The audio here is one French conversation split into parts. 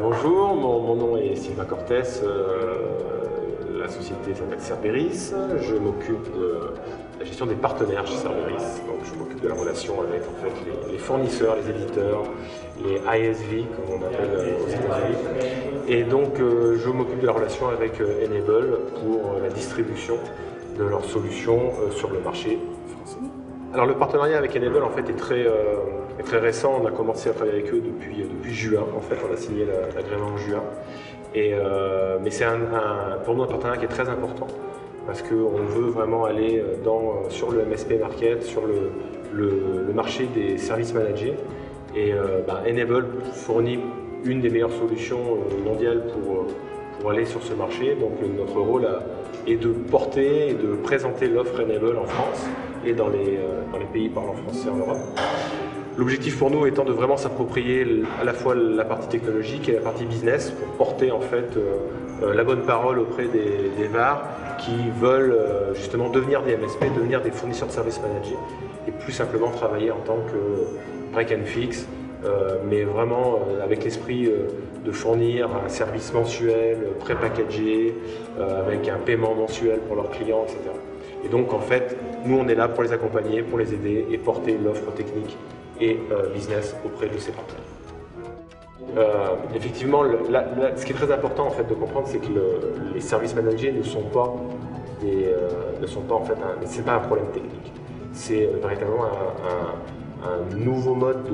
Bonjour, mon nom est Sylvain Cortès, la société s'appelle Cerberus. Je m'occupe de la gestion des partenaires chez Cerberus. Donc je m'occupe de la relation avec en fait, les fournisseurs, les éditeurs, les ISV comme on appelle aux États-Unis. Et donc je m'occupe de la relation avec Enable pour la distribution de leurs solutions sur le marché français. Alors le partenariat avec Enable en fait est très récent. On a commencé à travailler avec eux depuis juin. En fait, on a signé l'agrément en juin. Mais c'est pour nous un partenariat qui est très important parce qu'on veut vraiment aller sur le MSP market, sur le marché des services managés. Et Enable fournit une des meilleures solutions mondiales pour aller sur ce marché. Donc notre rôle est de porter et de présenter l'offre Enable en France et dans les pays parlant français en Europe. L'objectif pour nous étant de vraiment s'approprier à la fois la partie technologique et la partie business pour porter en fait la bonne parole auprès des VAR qui veulent justement devenir des MSP, devenir des fournisseurs de services managés et plus simplement travailler en tant que break and fix, mais vraiment avec l'esprit de fournir un service mensuel, pré-packagé, avec un paiement mensuel pour leurs clients, etc. Et donc en fait, nous on est là pour les accompagner, pour les aider et porter l'offre technique et business auprès de ces partenaires. Effectivement, ce qui est très important en fait de comprendre, c'est que les services managés ne sont pas en fait c'est pas un problème technique. C'est véritablement un nouveau mode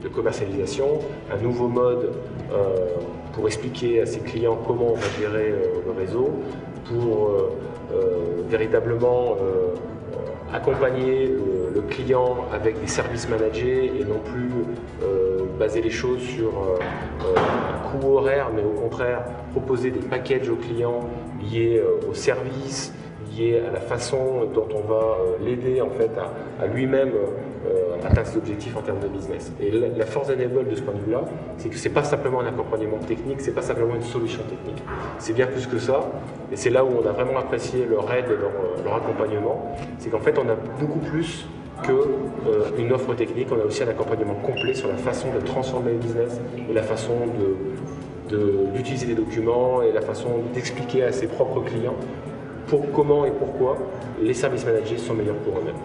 de commercialisation, un nouveau mode pour expliquer à ses clients comment on va gérer le réseau, pour véritablement accompagner le client avec des services managés et non plus baser les choses sur un coût horaire, mais au contraire proposer des packages aux clients liés aux services, liés à la façon dont on va l'aider en fait à lui-même atteindre ses objectifs en termes de business. Et la force d'Enable de ce point de vue-là, c'est que c'est pas simplement un accompagnement technique, c'est pas simplement une solution technique, c'est bien plus que ça. Et c'est là où on a vraiment apprécié leur aide et leur accompagnement, c'est qu'en fait on a beaucoup plus qu'une offre technique, on a aussi un accompagnement complet sur la façon de transformer le business et la façon d'utiliser les documents et la façon d'expliquer à ses propres clients comment et pourquoi les services managés sont meilleurs pour eux-mêmes.